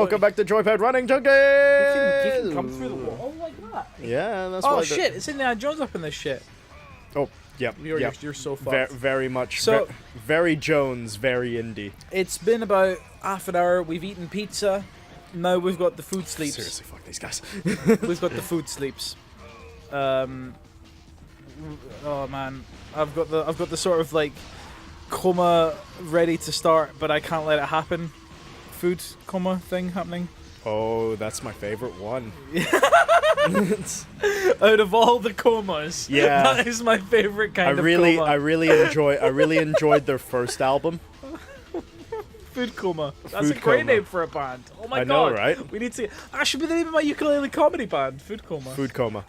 welcome back to Joypad Running You Junkys! can come through the wall like that. Yeah, that's why. Oh shit! It's Indiana Jones up in this shit. Oh, yep. You're so fucked. Very much. So- very Jones, very indie. It's been about half an hour. We've eaten pizza. Now we've got the food sleeps. Seriously, fuck these guys. We've got the food sleeps. Oh man, I've got the sort of like coma ready to start, but I can't let it happen. Food coma thing happening. Oh, that's my favorite one. Out of all the comas, Yeah. that is my favorite kind of I coma. really enjoyed their first album. Food coma. That's Food a great Coma. name for a band. Oh my I know, god. right? We need to. That should be the name of my ukulele comedy band. Food coma. Food coma.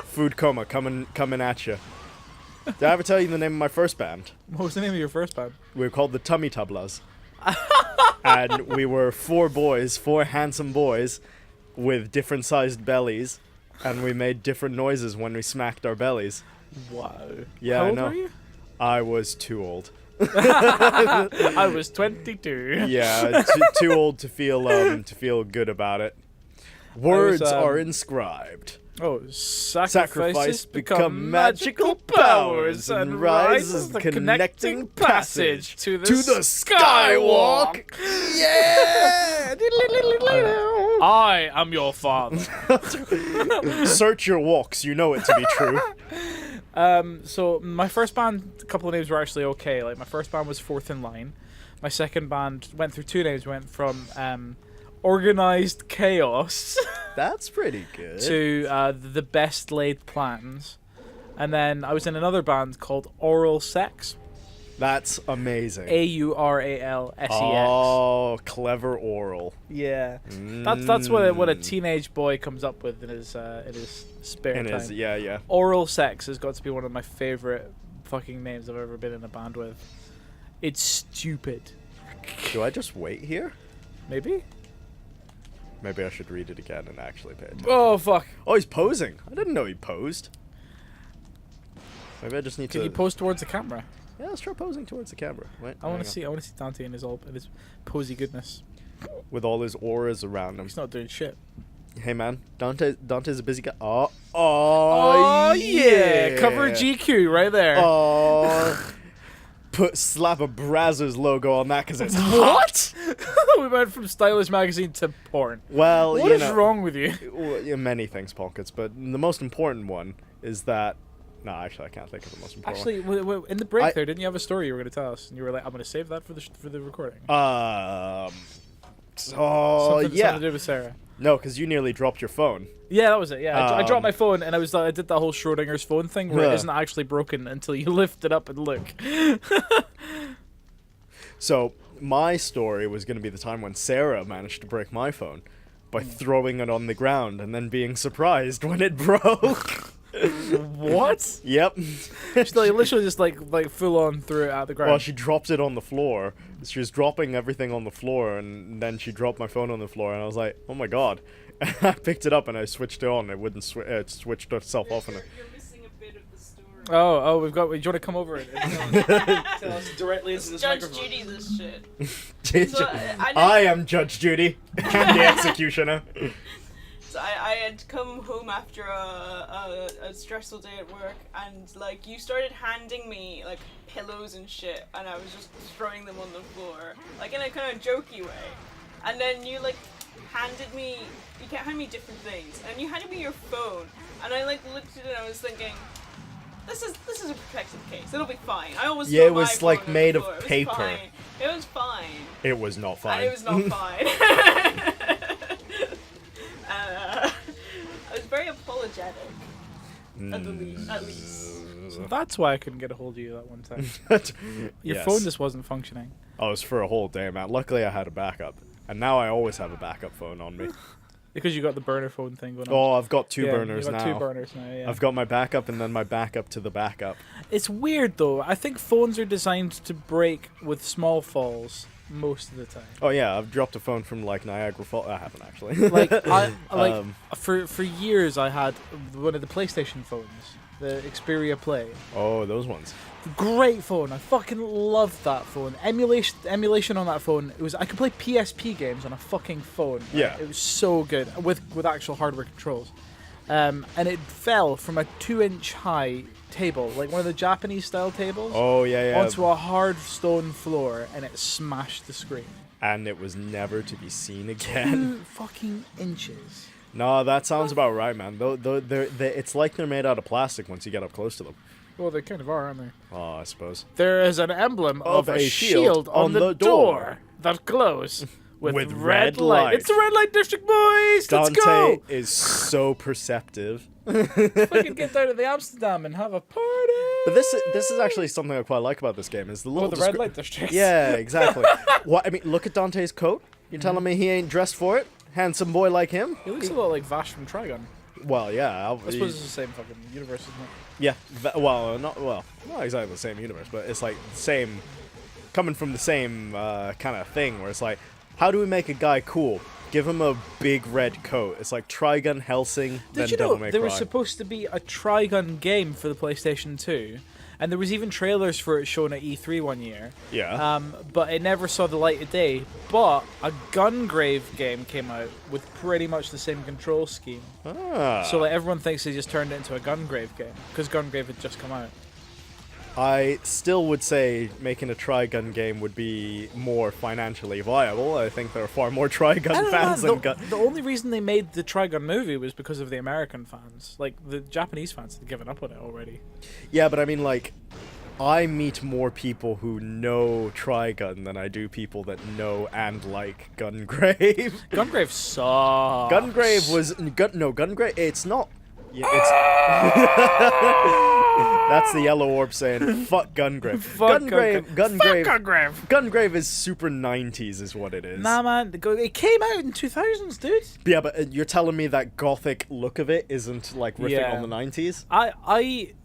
Food coma coming at you. Did I ever tell you the name of my first band? What was the name of your first band? We were called the Tummy Tublas. And we were four handsome boys with different sized bellies, and we made different noises when we smacked our bellies. Wow. Yeah, How I old know. were you? I was too old. I was 22. Yeah, too old to feel good about it. Words are inscribed. Oh, Sacrifice become magical powers and rise as the connecting passage to the skywalk. Yeah! I am your father. Search your walks, you know it to be true. So my first band, a couple of names were actually okay. Like my first band was Fourth in Line. My second band went through two names. Went from Organized Chaos That's pretty good. to The Best Laid Plans, and then I was in another band called Oral Sex. That's amazing. AURALSEX. Oh, clever oral. Yeah, that's what a teenage boy comes up with in his spare And time. yeah. Oral Sex has got to be one of my favorite fucking names I've ever been in a band with. It's stupid. Do I just wait here? Maybe. Maybe I should read it again and actually pay attention. Oh fuck! Oh, he's posing. I didn't know he posed. Maybe I just need Can to. you pose towards the camera? Yeah, let's try posing towards the camera. Wait, I want to see Dante in his posy goodness. with all his auras around him. He's not doing shit. Hey man, Dante's a busy guy. Oh yeah! Cover GQ right there. Oh, slap a Brazzers logo on that because it's hot. We went from stylish magazine to porn. Well, What is wrong with you? Well, yeah, many things, Pockets, but the most important one is that. No, actually, I can't think of the most important Actually, in the break there, didn't you have a story you were going to tell us? And you were like, I'm going to save that for the recording. one. Something Yeah. to do with Sarah. No, because you nearly dropped your phone. Yeah, that was it. Yeah, I dropped my phone, and I did that whole Schrodinger's phone thing where it Yeah. isn't actually broken until you lift it up and look. So my story was going to be the time when Sarah managed to break my phone by throwing it on the ground and then being surprised when it broke. What? Yep. She literally just like full on threw it at the ground. Well, she dropped it on the floor. She was dropping everything on the floor, and then she dropped my phone on the floor, and I was like, "Oh my god!" And I picked it up and I switched it on. It wouldn't. It switched itself off, and You're missing a bit of the story. Oh, we've got. Do you want to come over and tell us directly into this Judge microphone? Judy this shit. Judge- So, I am Judge Judy, the executioner. So I had come home after a stressful day at work, and like you started handing me like pillows and shit, and I was just throwing them on the floor, like in a kind of jokey way. And then you like you kept handing me different things, and you handed me your phone, and I like looked at it and I was thinking, this is a protected case. It'll be fine. I always Yeah, throw it was, my like, phone on made the of floor. It was paper. fine. It was fine. It was not fine. And it was not fine. I was very apologetic. At least. So that's why I couldn't get a hold of you that one time. Your Yes. phone just wasn't functioning. Oh, it was for a whole day, man. Luckily, I had a backup, and now I always have a backup phone on me. Because you got the burner phone thing going on. Oh, I've got two Yeah, burners you got now. two burners now, yeah. I've got my backup and then my backup to the backup. It's weird though. I think phones are designed to break with small falls most of the time. Oh yeah, I've dropped a phone from like Niagara Falls. I haven't actually. Like for years I had one of the PlayStation phones, the Xperia Play. Oh, those ones. Great phone. I fucking loved that phone. Emulation on that phone. I could play PSP games on a fucking phone. Yeah. It was so good with actual hardware controls. And it fell from a 2-inch high table, like one of the Japanese style tables. Oh yeah. Onto a hard stone floor, and it smashed the screen. And it was never to be seen again. 2 fucking inches. No, that sounds about right, man. It's like they're made out of plastic once you get up close to them. Well, they kind of are, aren't they? Oh, I suppose. There is an emblem of a shield on the door that glows with red light. It's the red light district, boys! Let's Dante go! is so perceptive. Fucking get down to the Amsterdam and have a party! But this is actually something I quite like about this game is the little the red light district. Yeah, exactly. What I mean, look at Dante's coat. You're telling me he ain't dressed for it? Handsome boy like him? He looks a lot like Vash from Trigun. Well, yeah. I suppose it's the same fucking universe, isn't it? Yeah. Not exactly the same universe, but it's like same, coming from the same kind of thing where it's like, how do we make a guy cool? Give him a big red coat. It's like Trigun, Helsing, then Did you Devil know May there Cry. was supposed to be a Trigun game for the PlayStation 2? And there was even trailers for it shown at E3 one year. Yeah. But it never saw the light of day. But a Gungrave game came out with pretty much the same control scheme. So like everyone thinks they just turned it into a Gungrave game because Gungrave had just come out. I still would say making a Trigun game would be more financially viable. I think there are far more Trigun fans than Gun. The only reason they made the Trigun movie was because of the American fans. Like, the Japanese fans had given up on it already. Yeah, but I mean, like, I meet more people who know Trigun than I do people that know and like Gungrave. Gungrave sucks. Gungrave was... Gungrave... It's not... Yeah, it's... That's the yellow orb saying, fuck Gungrave. Gungrave. Fuck Gungrave. Gungrave is super 90s is what it is. Nah, man. It came out in 2000s, dude. Yeah, but you're telling me that gothic look of it isn't, like, riffing on the 90s?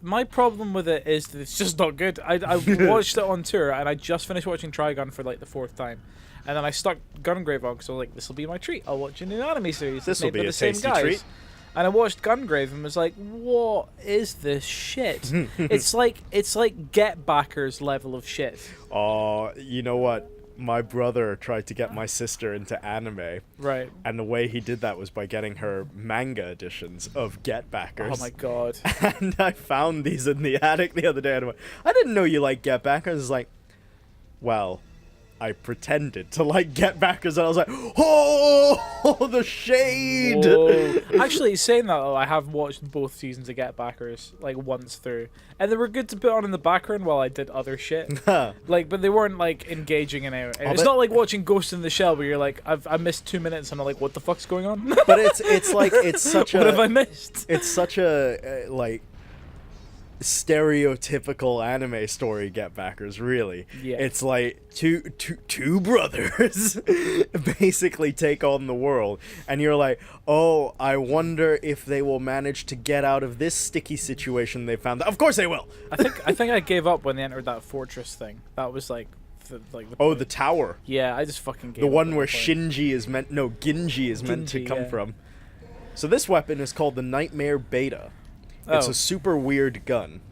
My problem with it is that it's just not good. I watched it on tour, and I just finished watching Trigun for, like, the 4th time. And then I stuck Gungrave on, because I was like, this will be my treat. I'll watch a new anime series. This will be a tasty guys. treat. And I watched Gungrave and was like, what is this shit? It's like Get Backers level of shit. Oh, you know what? My brother tried to get my sister into anime. Right. And the way he did that was by getting her manga editions of Get Backers. Oh my god. And I found these in the attic the other day and I went, I didn't know you like Get Backers. It's like, well, I pretended to like Get Backers, and I was like, oh, the shade! Whoa. Actually, saying that, though, I have watched both seasons of Get Backers, like, once through. And they were good to put on in the background while I did other shit. Like, but they weren't, like, engaging in it. It's not like watching Ghost in the Shell, where you're like, I missed 2 minutes, and I'm like, what the fuck's going on? But it's like, it's such what have I missed? It's such a, like, stereotypical anime story, Get Backers, really. Yeah. It's like two brothers basically take on the world, and you're like, oh, I wonder if they will manage to get out of this sticky situation they found. Of course they will. I think I gave up when they entered that fortress thing. That was like the tower. Yeah, I just fucking gave the up one where Ginji Ginji is meant to come from. So this weapon is called the Nightmare Beta. It's a super weird gun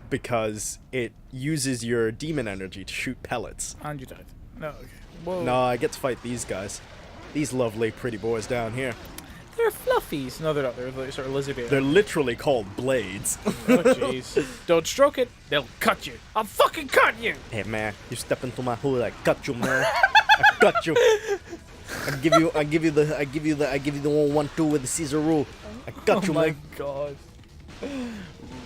because it uses your demon energy to shoot pellets. And you died. No, okay. Whoa. No, I get to fight these guys. These lovely, pretty boys down here. They're fluffies. No, they're not. They're like sort of lizardy. They're literally called blades. Oh, jeez. Don't stroke it. They'll cut you. I'll fucking cut you. Hey, man, you step into my hood, I cut you, man. I cut you. I give you the 1-1-2 with the Caesar rule. I got you, man. Oh my god.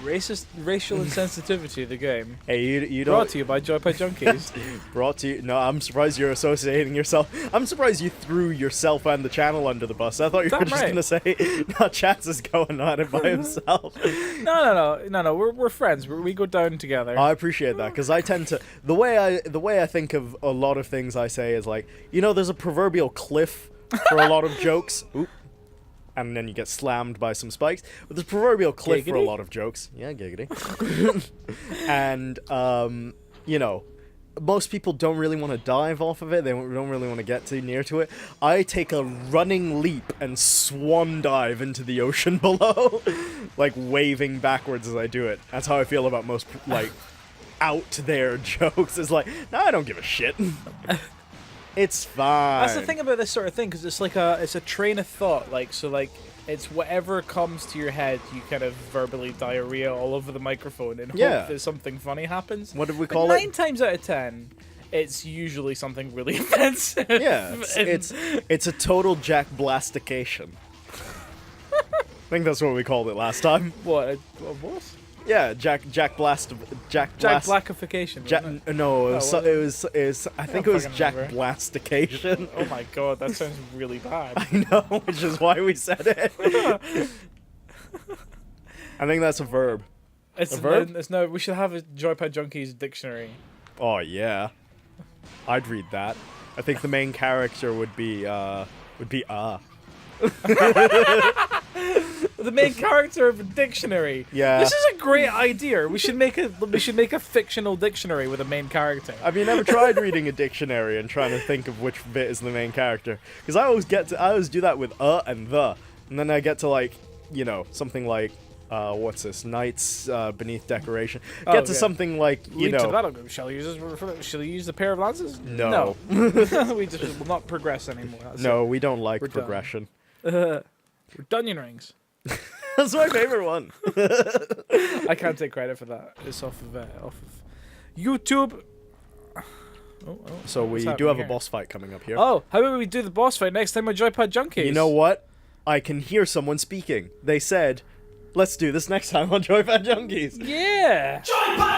Racial insensitivity, the game. Hey, you don't... Brought to you by Joypad Junkys. Brought to you... No, I'm surprised you're associating yourself... I'm surprised you threw yourself and the channel under the bus. I thought you were just going to say, no, Chance is going on it by himself. No. We're friends. We go down together. I appreciate that, because I tend to... The way I think of a lot of things I say is like, you know, there's a proverbial cliff for a lot of jokes. Oop. And then you get slammed by some spikes. But there's a proverbial cliff for a lot of jokes. Yeah, giggity. And, you know, most people don't really want to dive off of it. They don't really want to get too near to it. I take a running leap and swan dive into the ocean below, like waving backwards as I do it. That's how I feel about most like out there jokes. It's like, no, I don't give a shit. It's fine. That's the thing about this sort of thing, because it's like it's a train of thought. Like, so like it's whatever comes to your head, you kind of verbally diarrhea all over the microphone and hope that something funny happens. What did we call it? it? 9 times out of 10, it's usually something really offensive. Yeah, it's a total Jack Blastication. I think that's what we called it last time. What? What? Yeah, Jack Blackification. No, it was I think it was Jack remember. Blastication. Oh my god, that sounds really bad. I know, which is why we said it. I think that's a verb. It's a verb? No, we should have a Joypad Junkys dictionary. Oh yeah, I'd read that. I think the main character would be The main character of a dictionary. Yeah. This is a great idea. We should make a fictional dictionary with a main character. Have you never tried reading a dictionary and trying to think of which bit is the main character? Because I always do that with and the, and then I get to like, you know, something like what's this? Knights beneath decoration. Get to something like, you Lead know. to the battle. Shall you use a pair of lances? No. We just will not progress anymore. No, we don't like progression. We're Dungeon Rings. That's my favorite one. I can't take credit for that. It's off of YouTube. So we do have a boss fight coming up here. Oh, how about we do the boss fight next time on Joypad Junkys? You know what? I can hear someone speaking. They said, let's do this next time on Joypad Junkys. Yeah. Joypad